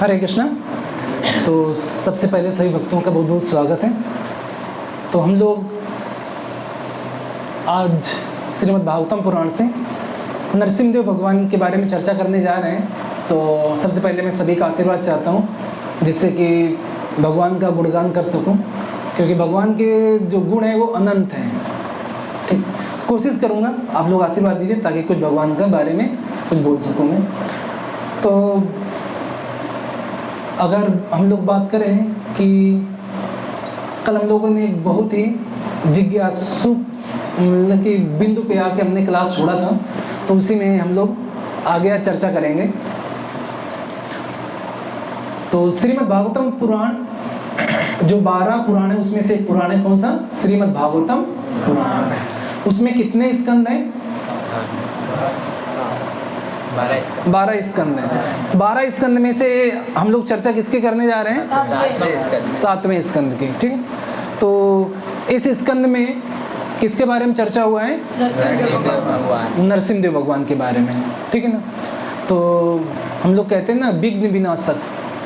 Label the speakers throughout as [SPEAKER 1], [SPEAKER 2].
[SPEAKER 1] हरे कृष्णा। तो सबसे पहले सभी भक्तों का बहुत बहुत स्वागत है। तो हम लोग आज श्रीमद् भागवतम पुराण से नरसिंहदेव भगवान के बारे में चर्चा करने जा रहे हैं। तो सबसे पहले मैं सभी का आशीर्वाद चाहता हूँ, जिससे कि भगवान का गुणगान कर सकूँ, क्योंकि भगवान के जो गुण हैं वो अनंत हैं। ठीक, कोशिश करूँगा आप लोग आशीर्वाद दीजिए ताकि कुछ भगवान के बारे में कुछ बोल सकूँ मैं। तो अगर हम लोग बात करें कि कल हम लोगों ने एक बहुत ही जिज्ञासु मतलब कि बिंदु पे आके हमने क्लास छोड़ा था, तो उसी में हम लोग आगे चर्चा करेंगे। तो श्रीमद् भागवतम पुराण जो 12 पुराण है उसमें से एक पुराण है, कौन सा? श्रीमद् भागवतम पुराण। उसमें कितने स्कंद हैं? 12 स्कंद हैं। 12 स्कंद में से हम लोग चर्चा किसके करने जा रहे हैं? 7वें स्कंद की। ठीक है, तो इस स्कंद में किसके बारे में चर्चा हुआ है? नरसिंहदेव भगवान के बारे में। ठीक है ना। तो हम लोग कहते हैं ना विघ्न विनाशक,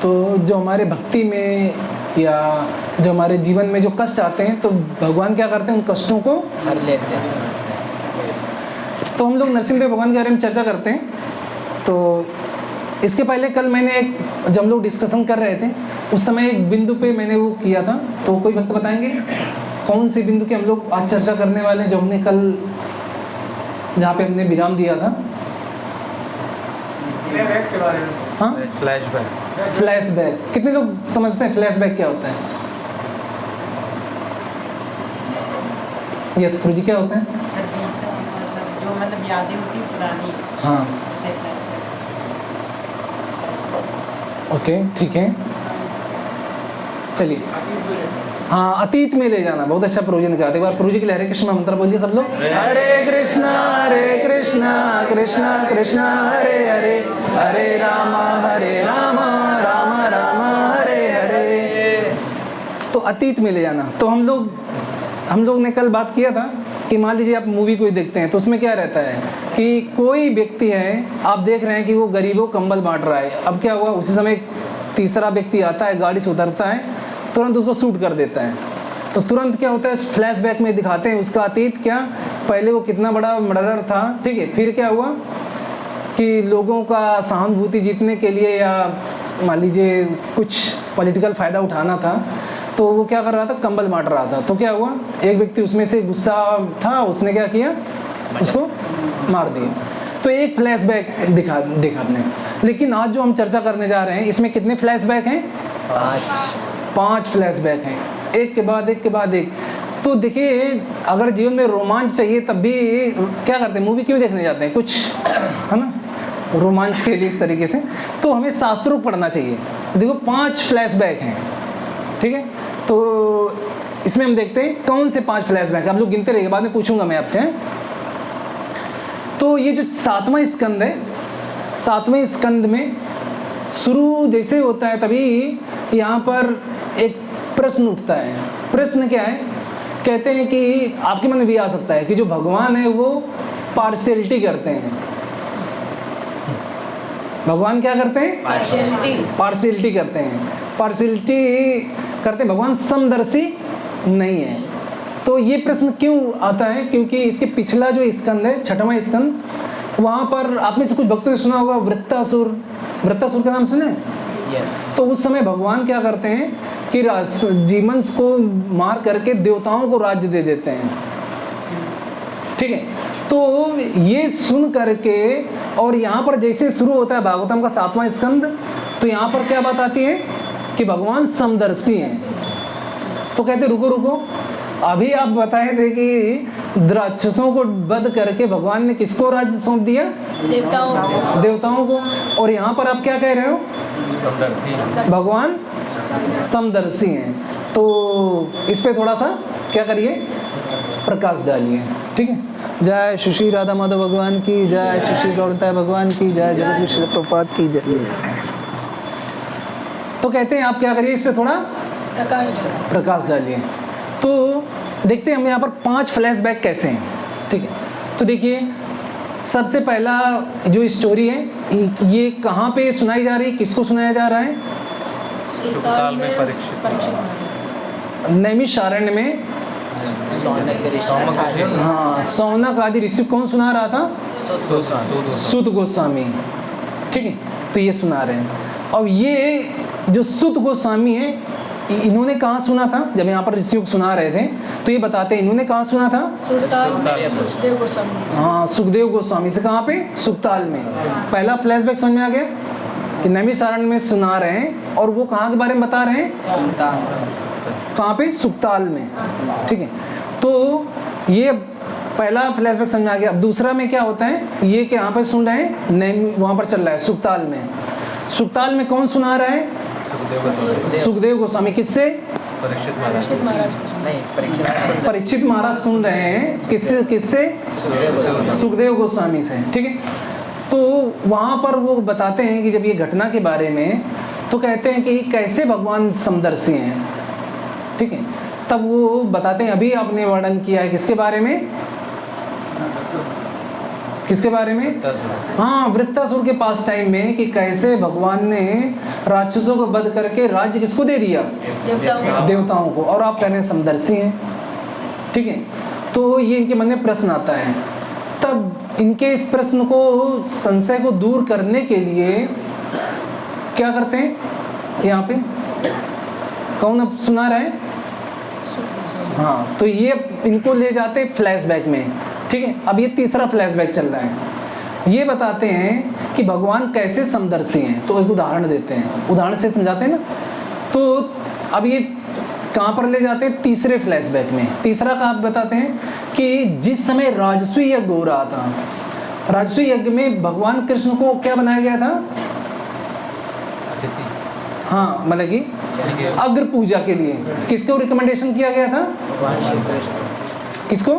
[SPEAKER 1] तो जो हमारे भक्ति में या जो हमारे जीवन में जो कष्ट आते हैं तो भगवान क्या करते हैं? उन कष्टों को हर लेते हैं। तो हम लोग नरसिंहदेव भगवान के बारे में चर्चा करते हैं। तो इसके पहले कल मैंने जब हम लोग डिस्कशन कर रहे थे उस समय एक बिंदु पे मैंने वो किया था, तो कोई भक्त बताएंगे कौन सी बिंदु की हम लोग आज चर्चा करने वाले हैं, जो हमने कल जहाँ पे हमने विराम दिया था?
[SPEAKER 2] के बारे में।
[SPEAKER 1] हाँ,
[SPEAKER 2] फ्लैशबैक।
[SPEAKER 1] फ्लैशबैक। कितने लोग समझते हैं फ्लैशबैक क्या होता है? यस गुरु जी, क्या होता है?
[SPEAKER 3] जो मतलब यादें होती पुरानी।
[SPEAKER 1] हाँ, ओके, ठीक है, चलिए। हाँ, अतीत में ले जाना, बहुत अच्छा प्रभु जी ने कहा था। एक बार प्रभु जी के लिए हरे कृष्ण मंत्र बोलिए सब लोग। हरे कृष्णा कृष्णा कृष्णा हरे हरे, हरे रामा राम राम हरे हरे। तो अतीत में ले जाना। तो हम लोग ने कल बात किया था कि मान लीजिए आप मूवी कोई देखते हैं तो उसमें क्या रहता है कि कोई व्यक्ति है, आप देख रहे हैं कि वो गरीबों कंबल बांट रहा है। अब क्या हुआ, उसी समय तीसरा व्यक्ति आता है, गाड़ी से उतरता है, तुरंत उसको शूट कर देता है। तो तुरंत क्या होता है, फ्लैशबैक में दिखाते हैं उसका अतीत, क्या पहले वो कितना बड़ा मर्डरर था। ठीक है, फिर क्या हुआ कि लोगों का सहानुभूति जीतने के लिए या मान लीजिए कुछ पॉलिटिकल फ़ायदा उठाना था, तो वो क्या कर रहा था? कंबल बांट रहा था। तो क्या हुआ, एक व्यक्ति उसमें से गुस्सा था, उसने क्या किया? उसको मार दिया। तो एक फ्लैशबैक देखा आपने। लेकिन आज जो हम चर्चा करने जा रहे हैं इसमें कितने फ्लैशबैक हैं? 5 फ्लैशबैक हैं, एक के बाद एक। तो देखिए, अगर जीवन में रोमांच चाहिए तब भी क्या करते हैं? मूवी क्यों देखने जाते हैं? कुछ है ना, रोमांच के लिए इस तरीके से। तो हमें शास्त्रों पढ़ना चाहिए। तो देखो 5 फ्लैशबैक हैं। ठीक है, तो इसमें हम देखते हैं कौन से 5 फ्लैशबैक। आप लोग गिनते रहिए, बाद में पूछूंगा मैं आपसे। तो ये जो 7वां स्कंद है, 7वें स्कंद में शुरू जैसे होता है तभी यहाँ पर एक प्रश्न उठता है। प्रश्न क्या है? कहते हैं कि आपके मन में भी आ सकता है कि जो भगवान है वो पार्शियलिटी करते हैं। भगवान क्या करते हैं? पार्शियलिटी करते हैं। पार्शियलिटी करते हैं, भगवान समदर्शी नहीं है। तो ये प्रश्न क्यों आता है? क्योंकि इसके पिछला जो स्कंद है, 6वां स्कंद, वहाँ पर आप में से कुछ भक्तों ने सुना होगा वृत्तासुर का नाम सुना है? तो उस समय भगवान क्या करते हैं कि जीवन को मार करके देवताओं को राज्य दे देते हैं। ठीक है, तो ये सुन करके, और यहाँ पर जैसे शुरू होता है भागवतम का 7वां स्कंद, तो यहाँ पर क्या बात आती है कि भगवान समदर्शी हैं। तो कहते रुको, अभी आप बताए थे कि राक्षसों को वध करके भगवान ने किसको राज्य सौंप दिया? देवताओं को। और यहाँ पर आप क्या कह रहे हो? भगवान समदर्शी हैं। तो इस पे थोड़ा सा क्या करिए, प्रकाश डालिए। ठीक है, जय श्री श्री राधा माधव भगवान की जय, श्री श्री गौरताय भगवान की जय, जगत में श्री प्रभुपाद की जय। तो कहते हैं आप क्या करिए, इस पे थोड़ा प्रकाश डालिए। तो देखते हैं हम यहाँ पर 5 फ्लैशबैक कैसे हैं। ठीक है, तो देखिए सबसे पहला जो स्टोरी है ये कहाँ पे सुनाई जा रही है, किसको सुनाया जा रहा है?
[SPEAKER 2] सुखताल में परीक्षित
[SPEAKER 1] नैमिषारण्य में। हाँ, सौनक आदि ऋषि कौन सुना रहा था? सूत गोस्वामी। ठीक है, तो ये सुना रहे हैं। और ये जो सूत गोस्वामी है इन्होंने कहाँ सुना था? जब यहाँ पर ऋषियों को सुना रहे थे तो ये बताते हैं इन्होंने कहाँ सुना था?
[SPEAKER 4] सुखदेव गोस्वामी।
[SPEAKER 1] हाँ, सुखदेव गोस्वामी से। कहाँ पे? सुखताल में। पहला फ्लैशबैक समझ में आ गया कि नैमिषारण्य में सुना रहे हैं और वो कहाँ के बारे में बता रहे हैं? कहाँ पे? सुखताल में। ठीक है, तो ये पहला फ्लैशबैक समझ में आ गया। अब दूसरा में क्या होता है, ये कि यहाँ पर सुन रहे हैं वहाँ पर चल रहा है सुखताल में। सुखताल में कौन सुना रहा है? सुखदेव गोस्वामी। किससे?
[SPEAKER 4] परीक्षित महाराज को।
[SPEAKER 1] परीक्षित महाराज सुन रहे हैं। किससे? सुखदेव गोस्वामी से। ठीक है, तो वहाँ पर वो बताते हैं कि जब ये घटना के बारे में तो कहते हैं कि कैसे भगवान समदर्शी हैं। ठीक है, तब वो बताते हैं अभी आपने वर्णन किया है किसके बारे में? किसके बारे में? हाँ, वृत्तासुर के पास टाइम में कि कैसे भगवान ने राक्षसों को वध करके राज्य किसको दे दिया? देवताओं को। और आप कह रहे हैं समदर्शी हैं। ठीक है, तो ये इनके मन में प्रश्न आता है। तब इनके इस प्रश्न को, संशय को दूर करने के लिए क्या करते हैं? यहाँ पे कौन अब सुना रहा है? हाँ, तो ये इनको ले जाते फ्लैशबैक में। ठीक है, अब ये तीसरा फ्लैशबैक चल रहा है। ये बताते हैं कि भगवान कैसे समदर्शी हैं। तो एक उदाहरण देते हैं, उदाहरण से समझाते हैं ना। तो अब ये कहाँ पर ले जाते हैं? तीसरे फ्लैशबैक में। तीसरा का आप बताते हैं कि जिस समय राजसूय यज्ञ हो रहा था, राजसूय यज्ञ में भगवान कृष्ण को क्या बनाया गया था? हाँ, मतलब कि अग्र पूजा के लिए किसको रिकमेंडेशन किया गया था? किसको?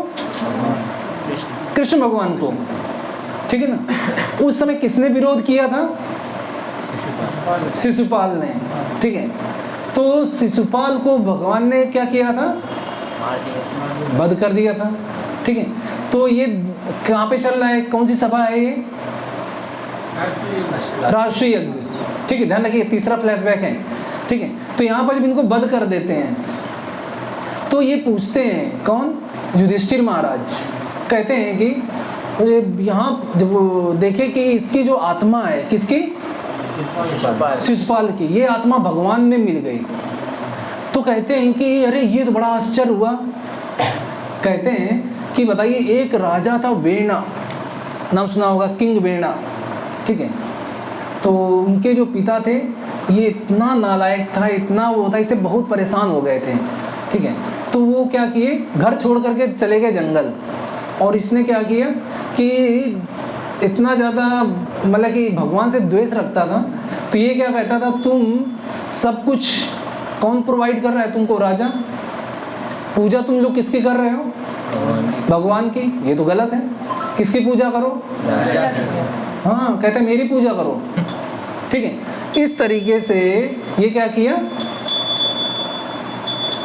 [SPEAKER 1] कृष्ण भगवान को। ठीक है ना। उस समय किसने विरोध किया था? शिशुपाल ने। ठीक है, तो शिशुपाल को भगवान ने क्या किया था? वध कर दिया था। ठीक है, तो ये कहाँ पे चल रहा है? कौन सी सभा है ये? राष्ट्रीय यज्ञ। ठीक है, ध्यान रखिए, तीसरा फ्लैशबैक है। ठीक है, तो यहाँ पर जब इनको वध कर देते हैं तो ये पूछते हैं, कौन? युधिष्ठिर महाराज कहते हैं कि यहाँ जब वो देखे कि इसकी जो आत्मा है, किसकी? शिशुपाल की, ये आत्मा भगवान में मिल गई। तो कहते हैं कि अरे ये तो बड़ा आश्चर्य हुआ। कहते हैं कि बताइए, एक राजा था वेणा, नाम सुना होगा, किंग वेणा। ठीक है, तो उनके जो पिता थे ये इतना नालायक था, इतना वो था, इससे बहुत परेशान हो गए थे। ठीक है, तो वो क्या किए, घर छोड़ करके चले गए जंगल। और इसने क्या किया कि इतना ज़्यादा मतलब कि भगवान से द्वेष रखता था, तो ये क्या कहता था, तुम सब कुछ कौन प्रोवाइड कर रहा है तुमको? राजा। पूजा तुम लोग किसकी कर रहे हो? भगवान की। ये तो गलत है, किसकी पूजा करो? हाँ, कहते मेरी पूजा करो। ठीक है, इस तरीके से ये क्या किया?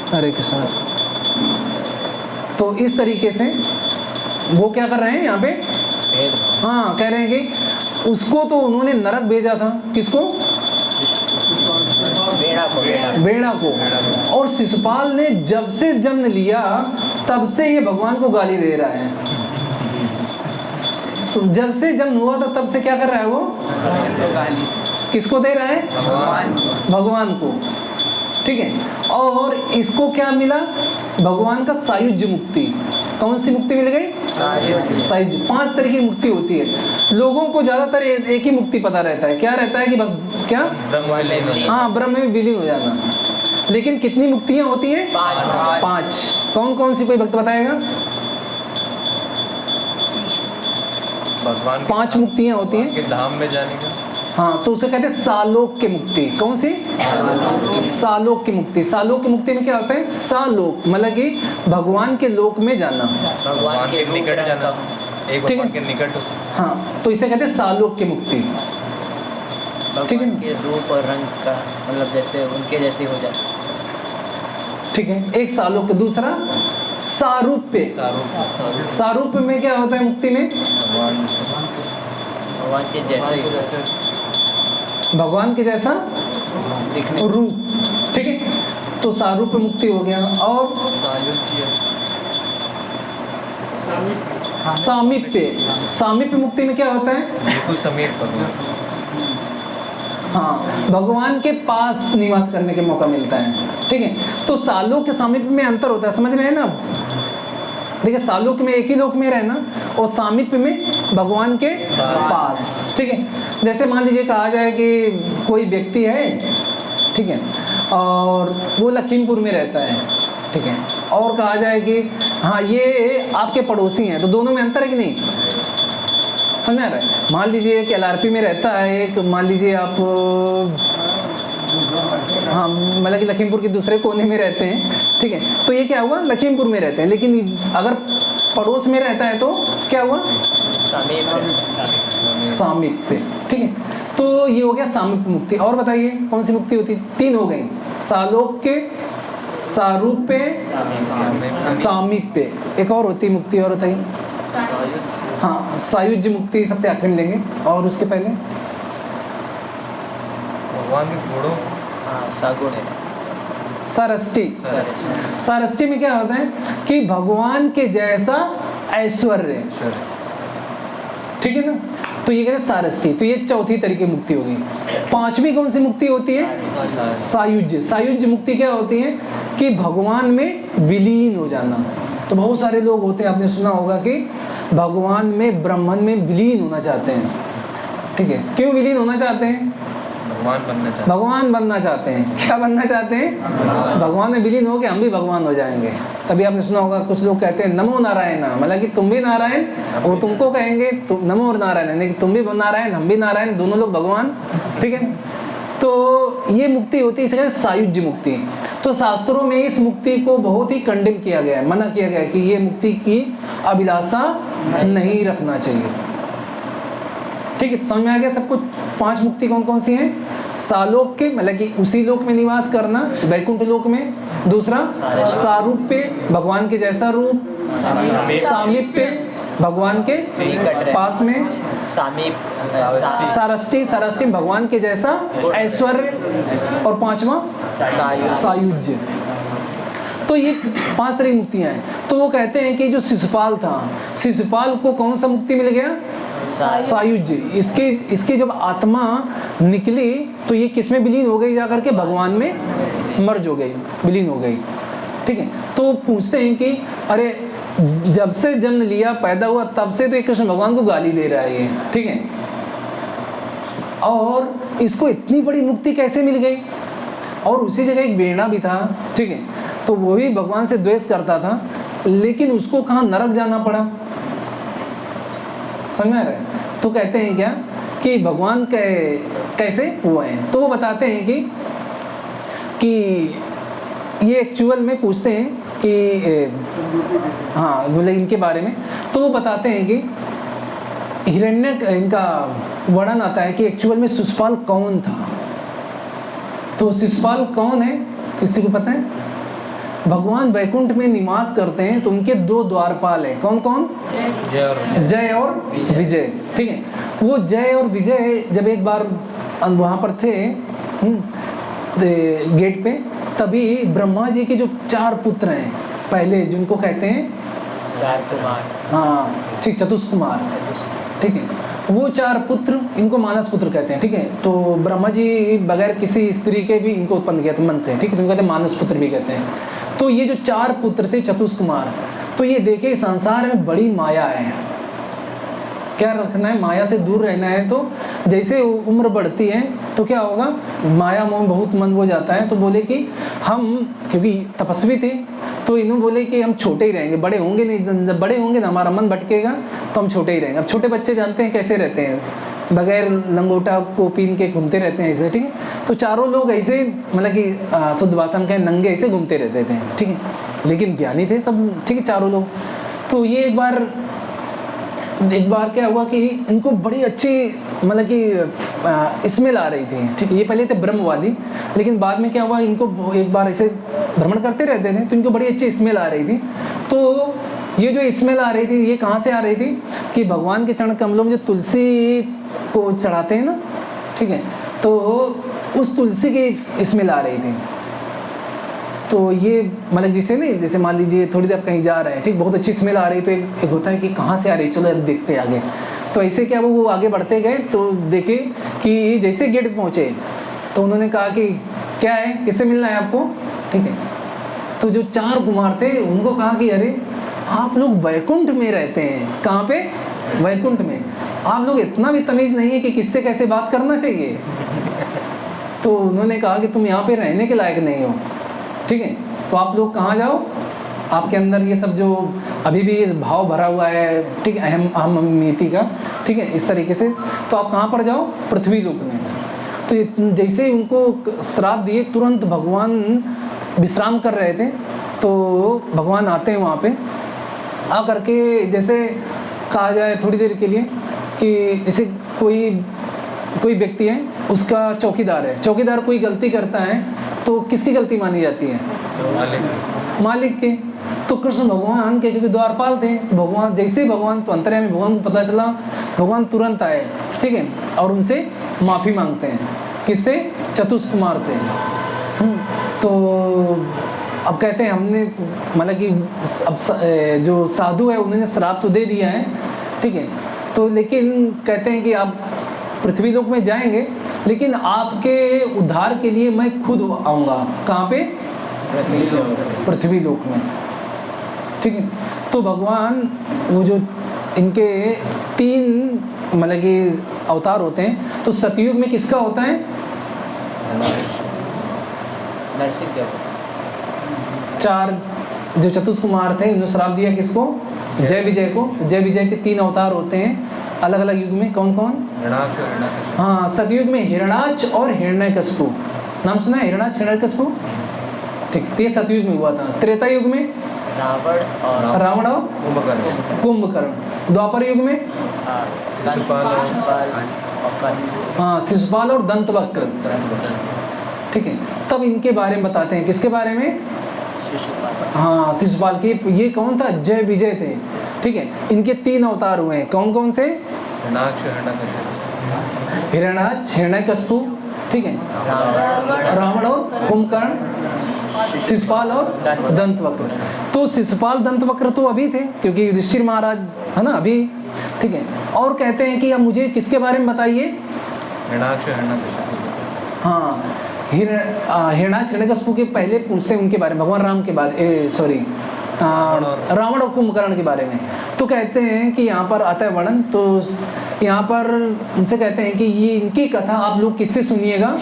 [SPEAKER 1] हरे कृष्ण। तो इस तरीके से वो क्या कर रहे हैं यहाँ पे? हाँ, कह रहे हैं कि उसको तो उन्होंने नरक भेजा था। किसको? वेणा को। और शिशुपाल ने जब से जन्म लिया तब से ये भगवान को गाली दे रहा है। जब से जन्म हुआ था तब से क्या कर रहा है वो? किसको दे रहा है? भगवान को। ठीक है, और इसको क्या मिला? भगवान का सायुज्य मुक्ति। कौन सी मुक्ति मिल गई? सायुज्य। 5 तरह की मुक्ति होती है। लोगों को ज्यादातर एक ही मुक्ति पता रहता है। क्या रहता है कि बस क्या? हाँ, ब्रह्म में विलीन हो जाना। लेकिन कितनी मुक्तियां होती हैं? 5। कौन कौन सी, कोई भक्त बताएगा?
[SPEAKER 2] भगवान
[SPEAKER 1] 5 मुक्तियां होती हैं
[SPEAKER 2] के धाम में जाने का।
[SPEAKER 1] हाँ, तो उसे कहते हैं सालोक की मुक्ति। कौन सी? सालोक की मुक्ति। सालोक की मुक्ति में क्या होता है? सालोक मतलब कि भगवान के लोक में जाना,
[SPEAKER 2] भगवान के निकट जाना, एक
[SPEAKER 1] ठीक है।
[SPEAKER 2] भगवान के निकट।
[SPEAKER 1] हाँ, तो इसे कहते हैं सालोक की मुक्ति। ठीक है,
[SPEAKER 5] भगवान के रूप और रंग का मतलब जैसे उनके जैसे हो जाए।
[SPEAKER 1] ठीक है, एक सालोक। दूसरा सारूप्य। सारूप्य में क्या होता है मुक्ति में?
[SPEAKER 4] भगवान के जैसे ही
[SPEAKER 1] भगवान के जैसा
[SPEAKER 4] दिखने।
[SPEAKER 1] रूप, ठीक है। तो सारूप्य मुक्ति हो गया। और सामीप्य। सामीप्य मुक्ति में क्या होता है?
[SPEAKER 2] बिल्कुल समीप भगवान।
[SPEAKER 1] हाँ, भगवान के पास निवास करने के मौका मिलता है, ठीक है। तो सालोक के सामीप्य में अंतर होता है, समझ रहे हैं ना? देखिए, सालोक में एक ही लोक में रहना और सामीप्य में भगवान के पास, ठीक है। जैसे मान लीजिए कहा जाए कि कोई व्यक्ति है, ठीक है, और वो लखीमपुर में रहता है, ठीक है, और कहा जाए कि हाँ ये आपके पड़ोसी हैं, तो दोनों में अंतर है कि नहीं? समझ आ रहा है? मान लीजिए एक LRP में रहता है, एक मान लीजिए आप हाँ मतलब कि लखीमपुर के दूसरे कोने में रहते हैं, ठीक है। तो ये क्या हुआ? लखीमपुर में रहते हैं, लेकिन अगर पड़ोस में रहता है तो क्या हुआ? सामीप्य, ठीक है। तो ये हो गया सामीप्य मुक्ति। और बताइए कौन सी मुक्ति होती? 3 हो गई, सालोक्य, सारूप्य, सामीप्य। एक और होती मुक्ति, और बताइए। हाँ, सायुज्य मुक्ति सबसे आखिर में देंगे, और उसके पहले
[SPEAKER 2] भगवान के गुणों
[SPEAKER 4] सागुण है।
[SPEAKER 1] सारष्टी। सारष्टी में क्या होता है कि भगवान के जैसा ऐश्वर्य, ठीक है ना? तो ये कहते हैं सारष्टी। तो ये चौथी तरीके की मुक्ति होगी। 5वीं कौन सी मुक्ति होती है? सायुज्य। सायुज्य मुक्ति क्या होती है कि भगवान में विलीन हो जाना। तो बहुत सारे लोग होते हैं, आपने सुना होगा कि भगवान में, ब्रह्मन में विलीन होना चाहते हैं, ठीक है। क्यों विलीन होना चाहते हैं? भगवान बनना चाहते हैं। क्या बनना चाहते हैं? भगवान में विलीन हो के हम भी भगवान हो जाएंगे। तभी आपने सुना होगा कुछ लोग कहते हैं नमो नारायण, मतलब कि तुम भी नारायण, वो तुमको कहेंगे तुम नमो और नारायण, यानी कि तुम भी नारायण हम भी नारायण, दोनों लोग भगवान, ठीक है। तो ये मुक्ति होती है, इसे कहते हैं सायुज्य मुक्ति। तो शास्त्रों में इस मुक्ति को बहुत ही कंडेम किया गया है, मना किया गया है कि ये मुक्ति की अभिलाषा नहीं रखना चाहिए, ठीक है। तो समझ में आ गया सब कुछ। 5 मुक्ति कौन कौन सी हैं? सालोक के, मतलब कि उसी लोक में निवास करना, वैकुंठ लोक में। दूसरा सारूप्य, भगवान के जैसा रूप। सामीप्य, भगवान के पास में। सारष्टी, सारष्टी भगवान के जैसा ऐश्वर्य। और 5वां सायुज्य। तो ये 5 तरह की मुक्तियां हैं। तो वो कहते हैं कि जो शिशुपाल था, शिशुपाल को कौन सा मुक्ति मिल गया? सायुज्य। इसकी जब आत्मा निकली तो ये किस में विलीन हो गई? जाकर के भगवान में मर्ज हो गई, विलीन हो गई, ठीक है। तो पूछते हैं कि अरे जब से जन्म लिया, पैदा हुआ, तब से तो ये कृष्ण भगवान को गाली दे रहा है ये, ठीक है, और इसको इतनी बड़ी मुक्ति कैसे मिल गई? और उसी जगह एक वेणा भी था, ठीक है, तो वो भी भगवान से द्वेष करता था, लेकिन उसको कहाँ नरक जाना पड़ा? समझ रहे? तो कहते हैं क्या कि भगवान कैसे हुए हैं? तो वो बताते हैं कि ये एक्चुअल में पूछते हैं कि हाँ बोले इनके बारे में। तो वो बताते हैं कि हिरण्य, इनका वर्णन आता है कि एक्चुअल में शिशुपाल कौन था। तो शिशुपाल कौन है, किसी को पता है? भगवान वैकुंठ में निवास करते हैं, तो उनके 2 द्वारपाल हैं। कौन कौन? जय और विजय, ठीक है। वो जय और विजय जब एक बार वहाँ पर थे गेट पे, तभी ब्रह्मा जी के जो 4 पुत्र हैं पहले, जिनको कहते हैं
[SPEAKER 4] 4 कुमार,
[SPEAKER 1] हाँ ठीक, चतुष्कुमार, ठीक है, वो 4 पुत्र, इनको मानस पुत्र कहते हैं, ठीक है। तो ब्रह्मा जी बगैर किसी स्त्री के भी इनको उत्पन्न किया था मन से, ठीक है, तो इनको कहते हैं मानस पुत्र भी कहते हैं। तो ये जो 4 पुत्र थे चतुष्कुमार, तो ये देखिए संसार में बड़ी माया है, क्या रखना है, माया से दूर रहना है। तो जैसे उम्र बढ़ती है तो क्या होगा, माया मोह बहुत मन हो जाता है। तो बोले कि हम, क्योंकि तपस्वी थे, तो इन्होंने बोले कि हम छोटे ही रहेंगे, बड़े होंगे नहीं, जब बड़े होंगे ना हमारा मन भटकेगा तो हम छोटे ही रहेंगे। अब छोटे बच्चे जानते हैं कैसे रहते हैं, बगैर लंगोटा को पीन के घूमते रहते हैं ऐसे, ठीक है। तो चारों लोग ऐसे, मतलब कि शुद्ध भाषा में कहें नंगे ऐसे घूमते रहते थे, ठीक है, लेकिन ज्ञानी थे सब, ठीक है, चारों लोग। तो ये एक बार एक बार क्या हुआ कि इनको बड़ी अच्छी मतलब कि स्मेल आ रही थी, ठीक है। ये पहले थे ब्रह्मवादी, लेकिन बाद में क्या हुआ, इनको एक बार ऐसे भ्रमण करते रहते थे तो इनको बड़ी अच्छी स्मेल आ रही थी। तो ये जो स्मेल आ रही थी ये कहाँ से आ रही थी कि भगवान के चरण कमलों में जो तुलसी को चढ़ाते हैं ना, ठीक है, तो उस तुलसी की स्मेल आ रही थी। तो ये मतलब जैसे नहीं, जैसे मान लीजिए थोड़ी देर आप कहीं जा रहे हैं, ठीक, बहुत अच्छी स्मेल आ रही, तो एक होता है कि कहाँ से आ रही, चलो देखते आगे। तो ऐसे क्या वो आगे बढ़ते गए तो देखे कि जैसे गेट पहुँचे तो उन्होंने कहा कि क्या है, किससे मिलना है आपको, ठीक है। तो जो 4 कुमार थे उनको कहा कि अरे आप लोग वैकुंठ में रहते हैं। कहाँ पे? वैकुंठ में। आप लोग इतना भी तमीज़ नहीं है कि किससे कैसे बात करना चाहिए। तो उन्होंने कहा कि तुम यहाँ पे रहने के लायक नहीं हो, ठीक है, तो आप लोग कहाँ जाओ, आपके अंदर ये सब जो अभी भी इस भाव भरा हुआ है, ठीक है, अहममिति का, ठीक है, इस तरीके से, तो आप कहाँ पर जाओ, पृथ्वी लोक में। तो जैसे ही उनको श्राप दिए तुरंत भगवान विश्राम कर रहे थे, तो भगवान आते हैं वहाँ पे, आ करके जैसे कहा जाए थोड़ी देर के लिए कि जैसे कोई व्यक्ति है, उसका चौकीदार है, चौकीदार कोई गलती करता है तो किसकी गलती मानी जाती है? मालिक के। तो कृष्ण भगवान के क्योंकि द्वारपाल थे, तो भगवान जैसे ही भगवान तो अंतर्यामी भगवान को पता चला, भगवान तुरंत आए, ठीक है, और उनसे माफ़ी मांगते हैं। किससे? चतुष्कुमार से। तो अब कहते हैं हमने मतलब कि अब जो साधु है उन्होंने श्राप तो दे दिया है, ठीक है, तो लेकिन कहते हैं कि आप पृथ्वी लोक में जाएंगे, लेकिन आपके उद्धार के लिए मैं खुद आऊँगा। कहाँ पे? पृथ्वी लोक में, ठीक है। तो भगवान वो जो इनके 3 मतलब कि अवतार होते हैं, तो सतयुग में किसका होता है?
[SPEAKER 4] नरसिंह
[SPEAKER 1] 4 जो चतुष्कुमार थे उन्होंने श्राप दिया किसको? जय विजय को। जय विजय के 3 अवतार होते हैं अलग अलग युग में। कौन कौन?
[SPEAKER 2] हिरणाक्ष और हिरण्यकशिपु।
[SPEAKER 1] हाँ, सतयुग में हिरणाक्ष और हिरण्यकशिपु। नाम सुना है? हिरणाक्ष हिरण्यकशिपु, ठीक, ये सतयुग में हुआ था। त्रेता युग में रावण और कुंभकर्ण। द्वापर युग में हाँ, शिशुपाल और दंतवक्र, ठीक है। तब इनके बारे में बताते हैं, किसके बारे में? हाँ, शिशुपाल के। ये कौन था? जय विजय थे, ठीक है। इनके 3 अवतार हुए हैं, कौन कौन से? हिरणाक्ष हिरण्यकशिपु, ठीक है, रावण और कुंभकर्ण, शिशुपाल और दंतवक्र। तो शिशुपाल दंतवक्र तो अभी थे क्योंकि युधिष्ठिर महाराज है ना अभी, ठीक है। और कहते हैं कि अब मुझे किसके बारे में बताइए?
[SPEAKER 2] हिरणाक्ष हिरण्यकशिपु।
[SPEAKER 1] हाँ, हिरणाक्ष हिरण्यकशिपु के पहले पूछते हैं उनके बारे में, भगवान राम के बारे, सॉरी रावण और कुंभकर्ण के बारे में। तो कहते हैं कि यहाँ पर आता है वर्णन, तो यहाँ पर उनसे कहते हैं कि ये इनकी कथा आप लोग किससे सुनिएगा,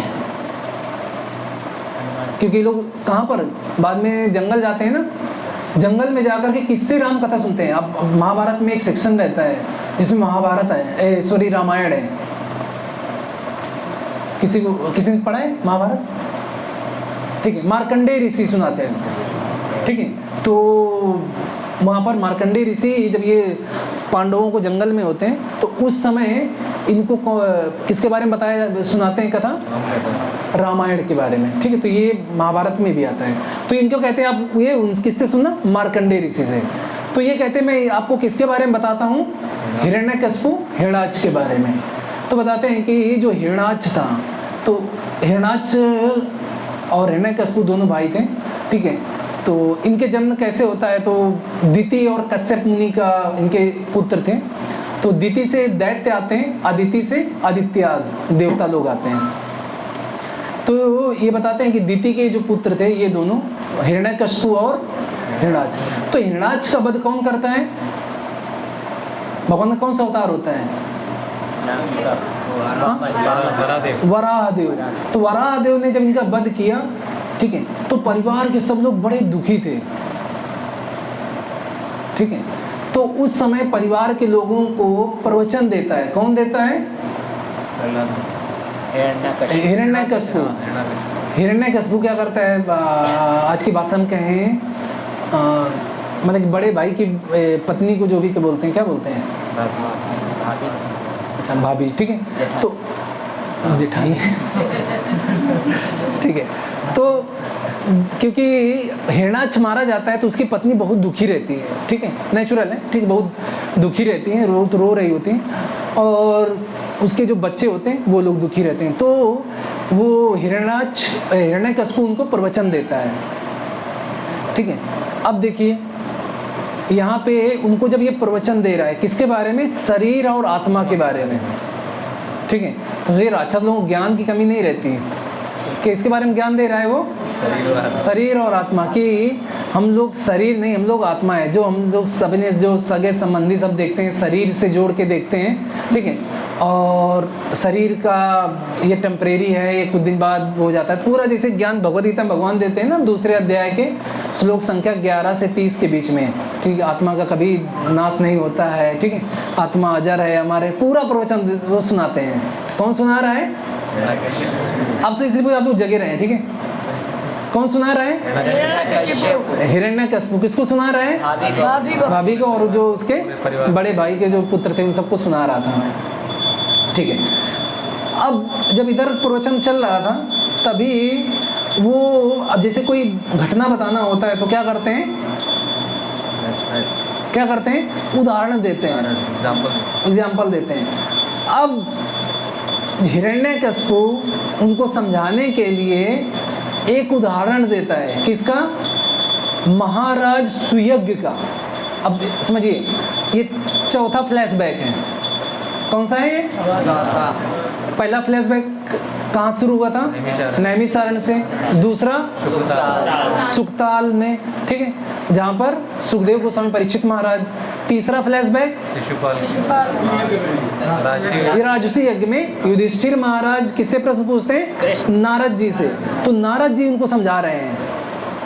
[SPEAKER 1] क्योंकि लोग कहाँ पर बाद में जंगल जाते हैं ना, जंगल में जाकर के किससे राम कथा सुनते हैं। अब महाभारत में एक सेक्शन रहता है जिसमें महाभारत है, सॉरी रामायण है। किसी ने पढ़ा है महाभारत? ठीक है, मार्कंडेय ऋषि सुनाते हैं, ठीक है। तो वहाँ पर मार्कंडेय ऋषि जब ये पांडवों को जंगल में होते हैं तो उस समय इनको किसके बारे में बताया सुनाते हैं कथा? रामायण के बारे में, ठीक है। तो ये महाभारत में भी आता है। तो इनको कहते हैं आप ये किससे सुनना? मार्कंडेय ऋषि से। तो ये कहते हैं मैं आपको किसके बारे में बताता हूँ? हिरण्यकशिपु हिरणाक्ष के बारे में। तो बताते हैं कि ये जो हिरणाक्ष था, तो हिरणाक्ष और हिरण्यकशिपु दोनों भाई थे, ठीक है। तो इनके जन्म कैसे होता है? तो दिति और कश्यप मुनि का इनके पुत्र थे। तो दिति से दैत्य आते हैं, अदिति से आदित्याज देवता लोग आते हैं। तो ये बताते हैं कि दिति के जो पुत्र थे ये दोनों हिरण्यकशिपु और हिरणाक्ष। तो हिरणाक्ष का वध कौन करता है? भगवान का कौन सा अवतार होता है? वराहदेव। तो वराहदेव ने जब इनका वध किया, ठीक है, तो परिवार के सब लोग बड़े दुखी थे, ठीक है। तो उस समय परिवार के लोगों को प्रवचन देता है, कौन देता है? हिरण्यकशिपु। हिरण्यकशिपु क्या करता है? आज की भाषा में कहें मतलब कि बड़े भाई की पत्नी को जो भी क्या बोलते हैं, क्या बोलते हैं?
[SPEAKER 4] भाभी
[SPEAKER 1] अच्छा, भाभी, ठीक है। तो जेठानी ठीक है। तो क्योंकि हिरणाक्ष मारा जाता है तो उसकी पत्नी बहुत दुखी रहती है, ठीक है, नेचुरल है, ठीक है, बहुत दुखी रहती हैं, रो रही होती हैं, और उसके जो बच्चे होते हैं वो लोग दुखी रहते हैं। तो वो हिरण्यकश्यप उनको प्रवचन देता है, ठीक है। अब देखिए यहाँ पे उनको जब ये प्रवचन दे रहा है किसके बारे में? शरीर और आत्मा के बारे में, ठीक है। तो ये राक्षस लोगों को ज्ञान की कमी नहीं रहती है कि इसके बारे में ज्ञान दे रहा है वो शरीर और आत्मा की। हम लोग शरीर नहीं, हम लोग आत्मा है। जो हम लोग सबने जो सगे संबंधी सब देखते हैं शरीर से जोड़ के देखते हैं, ठीक है। और शरीर का ये टेम्परेरी है, ये कुछ दिन बाद हो जाता है। पूरा जैसे ज्ञान भगवद गीता में भगवान देते हैं ना, दूसरे अध्याय के श्लोक संख्या 11 से 30 के बीच में, ठीक है। आत्मा का कभी नाश नहीं होता है, ठीक है, आत्मा अजर है, हमारे पूरा प्रवचन वो सुनाते हैं। कौन सुना रहा है? अब से इसलिए आप लोग जगे रहे हैं, ठीक है। कौन सुना रहा है? हिरण्यकश्यप। किसको सुना रहा है? भाभी को, और जो उसके बड़े भाई के जो पुत्र थे उन सबको सुना रहा था, ठीक है। अब जब इधर प्रवचन चल रहा था तभी वो, अब जैसे कोई घटना बताना होता है तो क्या करते हैं? क्या करते हैं? उदाहरण देते हैं, एग्जाम्पल देते हैं। अब हिरण्यकश्यप उनको समझाने के लिए एक उदाहरण देता है। किसका? महाराज सुयज्ञ का। अब समझिए, ये चौथा फ्लैशबैक है। कौन सा है ये? पहला फ्लैशबैक कहाँ शुरू हुआ था? नैमिषारण्य से। दूसरा सुक्ताल में, ठीक है, जहाँ पर सुखदेव गोस्वामी परीक्षित महाराज। तीसरा फ्लैशबैक ये राजसी यज्ञ में युधिष्ठिर महाराज किससे प्रश्न पूछते हैं? नारद जी से। तो नारद जी उनको समझा रहे हैं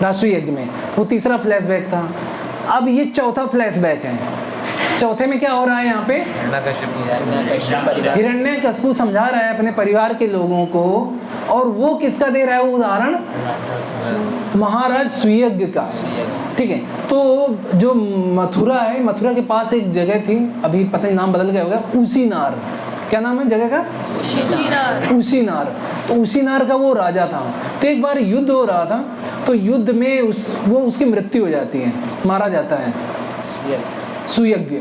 [SPEAKER 1] राजसी यज्ञ में, वो तीसरा फ्लैशबैक था। अब ये चौथा फ्लैशबैक है। चौथे में क्या हो रहा है यहाँ पे? हिरण्यकश्यप समझा रहा है अपने परिवार के लोगों को, और वो किसका दे रहा है उदाहरण? महाराज सुयज्ञ का, ठीक है। तो जो मथुरा है, मथुरा के पास एक जगह थी, अभी पता नहीं नाम बदल गया होगा, उसीनार। क्या नाम है जगह का? उसीनार। तो उसीनार का वो राजा था। तो एक बार युद्ध हो रहा था, तो युद्ध में उसकी मृत्यु हो जाती है, मारा जाता है सुयज्ञ,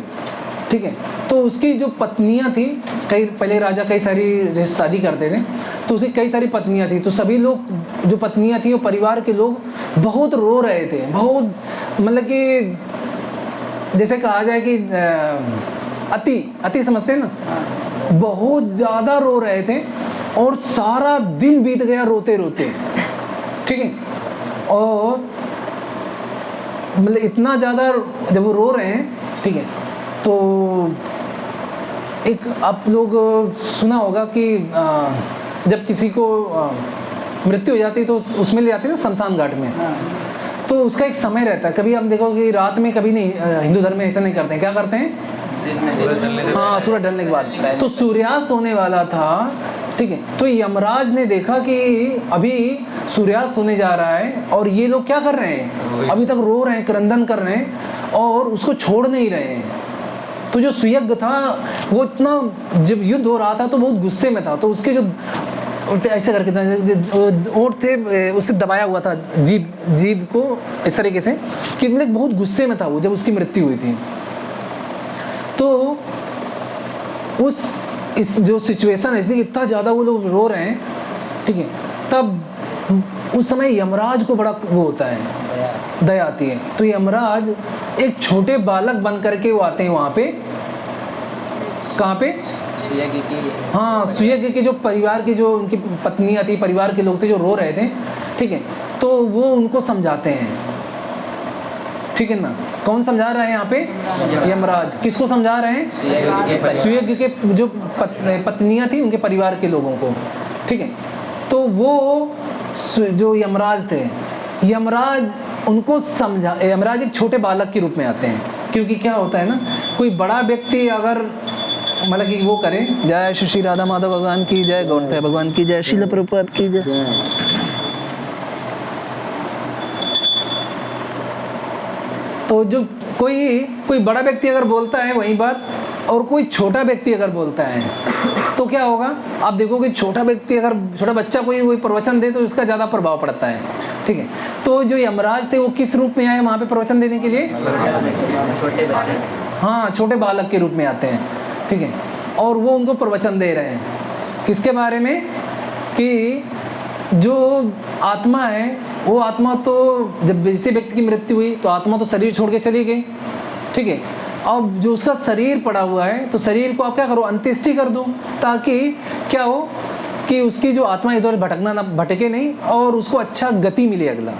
[SPEAKER 1] ठीक है। तो उसकी जो पत्नियां थी, कई पहले राजा कई सारी शादी करते थे, तो उसकी कई सारी पत्नियां थी। तो सभी लोग जो पत्नियां थी वो परिवार के लोग बहुत रो रहे थे, बहुत, मतलब कि जैसे कहा जाए कि अति समझते हैं ना, बहुत ज़्यादा रो रहे थे, और सारा दिन बीत गया रोते रोते, ठीक है। और मतलब इतना ज़्यादा जब वो रो रहे हैं, ठीक है, तो एक आप लोग सुना होगा कि जब किसी को मृत्यु हो जाती है तो उसमें ले जाते हैं ना शमशान घाट में, तो उसका एक समय रहता है। कभी आप देखो कि रात में, कभी नहीं, हिंदू धर्म में ऐसा नहीं करते हैं। क्या करते हैं? हाँ, सूरज ढलने के बाद। तो सूर्यास्त होने वाला था, ठीक है। तो यमराज ने देखा कि अभी सूर्यास्त होने जा रहा है और ये लोग क्या कर रहे हैं? अभी तक रो रहे हैं, क्रंदन कर रहे हैं और उसको छोड़ नहीं रहे हैं। तो जो सुयज्ञ था वो इतना, जब युद्ध हो रहा था तो बहुत गुस्से में था, तो उसके जो ऐसे करके ओठ थे उससे दबाया हुआ था जीभ को इस तरीके से, कि बहुत गुस्से में था वो जब उसकी मृत्यु हुई थी। तो इस जो सिचुएशन है, इसलिए इतना ज़्यादा वो लोग रो रहे हैं, ठीक है, तब उस समय यमराज को बड़ा वो होता है, दया आती है। तो यमराज एक छोटे बालक बन करके वो आते हैं वहाँ पे। कहाँ पे?
[SPEAKER 4] सुयज्ञ की।
[SPEAKER 1] हाँ, सुयज्ञ के जो परिवार की, जो उनकी पत्नियाँ थी, परिवार के लोग थे जो रो रहे थे, ठीक है। तो वो उनको समझाते हैं, ठीक है ना। कौन समझा रहा है यहाँ पे? यमराज। किसको समझा रहे हैं? सुयज्ञ के जो पत्नियाँ थी उनके परिवार के लोगों को, ठीक है। तो वो जो यमराज थे, यमराज उनको समझा, यमराज एक छोटे बालक के रूप में आते हैं, क्योंकि क्या होता है ना, कोई बड़ा व्यक्ति अगर मतलब कि वो करे, जय श्री राधा माधव भगवान की जय, गौरतय भगवान की जय, श्रील प्रभुपाद की जय। तो जो कोई बड़ा व्यक्ति अगर बोलता है वही बात, और कोई छोटा व्यक्ति अगर बोलता है तो क्या होगा, आप देखोगे छोटा व्यक्ति अगर छोटा बच्चा कोई प्रवचन दे तो उसका ज़्यादा प्रभाव पड़ता है, ठीक है। तो जो यमराज थे वो किस रूप में आए वहाँ पे प्रवचन देने के लिए?
[SPEAKER 4] छोटे बच्चे।
[SPEAKER 1] हाँ, छोटे बालक के रूप में आते हैं, ठीक है। और वो उनको प्रवचन दे रहे हैं किसके बारे में, कि जो आत्मा है वो आत्मा तो जब किसी व्यक्ति की मृत्यु हुई तो आत्मा तो शरीर छोड़ के चली गई, ठीक है। अब जो उसका शरीर पड़ा हुआ है तो शरीर को आप क्या करो, अंत्येष्टि कर दो, ताकि क्या हो कि उसकी जो आत्मा इधर भटके नहीं और उसको अच्छा गति मिले अगला।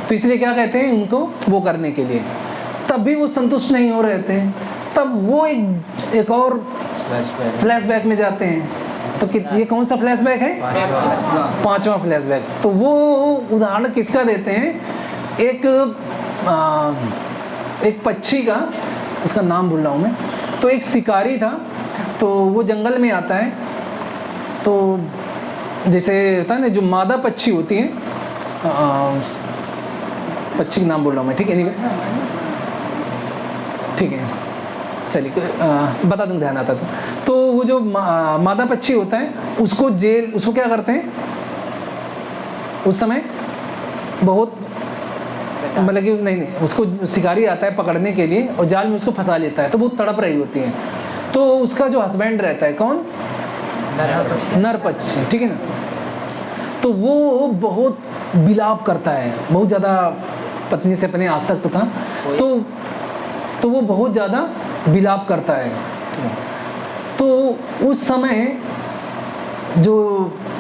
[SPEAKER 1] तो इसलिए क्या कहते हैं उनको वो करने के लिए। तब भी वो संतुष्ट नहीं हो रहे थे, तब वो एक और फ्लैशबैक में जाते हैं। तो ये कौन सा फ्लैशबैक है? पांचवा फ्लैशबैक। तो वो उदाहरण किसका देते हैं, एक पक्षी का, उसका नाम भूल रहा हूँ मैं। तो एक शिकारी था, तो वो जंगल में आता है, तो जैसे होता है ना जो मादा पक्षी होती है, पक्षी का नाम बोल रहा हूँ मैं, ठीक है, एनीवे ठीक है, चलिए बता दूँ ध्यान आता तो वो जो मादा पक्षी होता है उसको क्या करते हैं उस समय, बहुत मतलब कि नहीं उसको शिकारी आता है पकड़ने के लिए और जाल में उसको फंसा लेता है, तो वो तड़प रही होती है। तो उसका जो हस्बैंड रहता है कौन, नर पक्षी, ठीक है ना। तो वो बहुत विलाप करता है, बहुत ज़्यादा पत्नी से अपने आसक्त था, तो वो बहुत ज़्यादा विलाप करता है। तो उस समय जो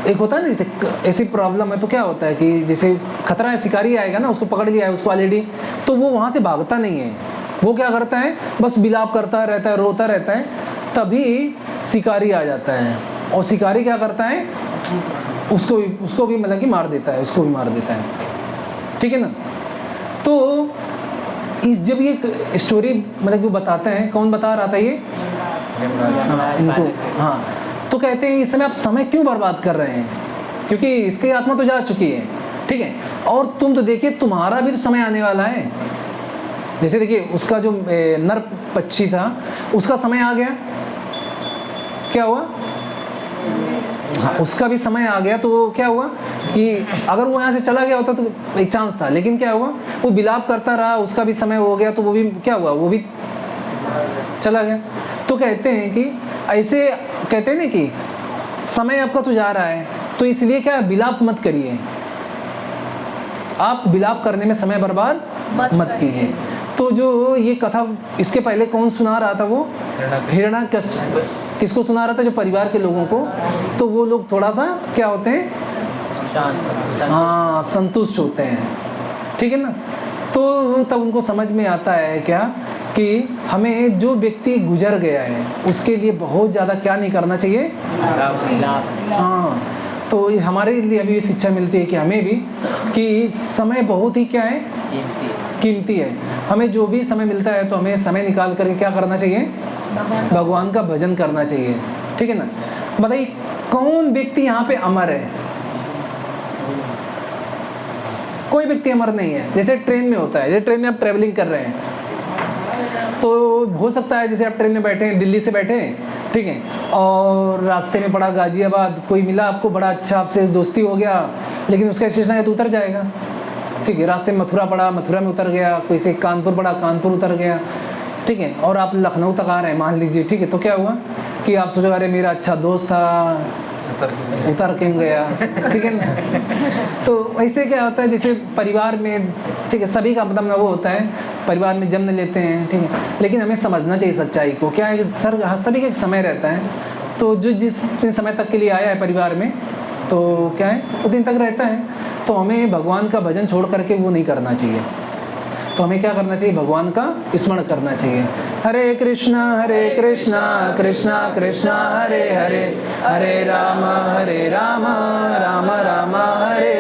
[SPEAKER 1] एक होता है ना, जैसे ऐसी प्रॉब्लम है तो क्या होता है कि जैसे खतरा है, शिकारी आएगा ना, उसको पकड़ लिया है उसको ऑलरेडी, तो वो वहाँ से भागता नहीं है, वो क्या करता है बस विलाप करता रहता है, रोता रहता है। तभी शिकारी आ जाता है और शिकारी क्या करता है, उसको भी मतलब कि मार देता है, उसको भी मार देता है, ठीक है ना। तो जब ये स्टोरी मतलब कि बताते हैं, कौन बता रहा था ये, इनको, हाँ, तो कहते हैं इस समय आप समय क्यों बर्बाद कर रहे हैं, क्योंकि इसकी आत्मा तो जा चुकी है, ठीक है, और तुम तो देखिए तुम्हारा भी तो समय आने वाला है। जैसे देखिए उसका जो नर पक्षी था उसका समय आ गया, क्या हुआ, हाँ उसका भी समय आ गया। तो वो क्या हुआ कि अगर वो यहाँ से चला गया होता तो एक चांस था, लेकिन क्या हुआ वो विलाप करता रहा, उसका भी समय हो गया, तो वो भी क्या हुआ, वो भी चला गया। तो कहते हैं कि ऐसे कहते हैं ना कि समय आपका तो जा रहा है, तो इसलिए क्या विलाप मत करिए, आप विलाप करने में समय बर्बाद मत कीजिए। तो जो ये कथा इसके पहले कौन सुना रहा था, वो हिरण्यकश्यप किसको सुना रहा था, जो परिवार के लोगों को। तो वो लोग थोड़ा सा क्या होते हैं, हाँ संतुष्ट होते हैं, ठीक है ना। तो तब उनको समझ में आता है क्या कि हमें जो व्यक्ति गुजर गया है उसके लिए बहुत ज़्यादा क्या नहीं करना चाहिए, हाँ। तो हमारे लिए अभी शिक्षा मिलती है कि हमें भी कि समय बहुत ही क्या है, कीमती है। हमें जो भी समय मिलता है तो हमें समय निकाल करके क्या करना चाहिए, भगवान का भजन करना चाहिए, ठीक है ना। बताइए कौन व्यक्ति यहाँ पे अमर है, कोई व्यक्ति अमर नहीं है। जैसे ट्रेन में होता है, जैसे ट्रेन में आप ट्रेवलिंग कर रहे हैं तो हो सकता है जैसे आप ट्रेन में बैठे हैं, दिल्ली से बैठे हैं, ठीक है, और रास्ते में पड़ा गाजियाबाद, कोई मिला आपको बड़ा अच्छा, आपसे दोस्ती हो गया, लेकिन उसका स्टेशन है तो उतर जाएगा, ठीक है। रास्ते में मथुरा पड़ा, मथुरा में उतर गया, कोई से कानपुर पड़ा, कानपुर उतर गया, ठीक है। और आप लखनऊ तक आ रहे हैं मान लीजिए, ठीक है। तो क्या हुआ कि आप सोचो अरे मेरा अच्छा दोस्त था, उतर क्यों गया, ठीक है ना। तो ऐसे क्या होता है, जैसे परिवार में, ठीक है, सभी का मतलब ना वो होता है, परिवार में जन्म लेते हैं, ठीक है, लेकिन हमें समझना चाहिए सच्चाई को। क्या है कि सभी का एक समय रहता है, तो जो जिस समय तक के लिए आया है परिवार में, तो क्या है उस दिन तक रहता है। तो हमें भगवान का भजन छोड़ करके वो नहीं करना चाहिए। तो हमें क्या करना चाहिए, भगवान का स्मरण करना चाहिए। हरे कृष्णा कृष्णा कृष्णा हरे हरे, हरे राम राम राम हरे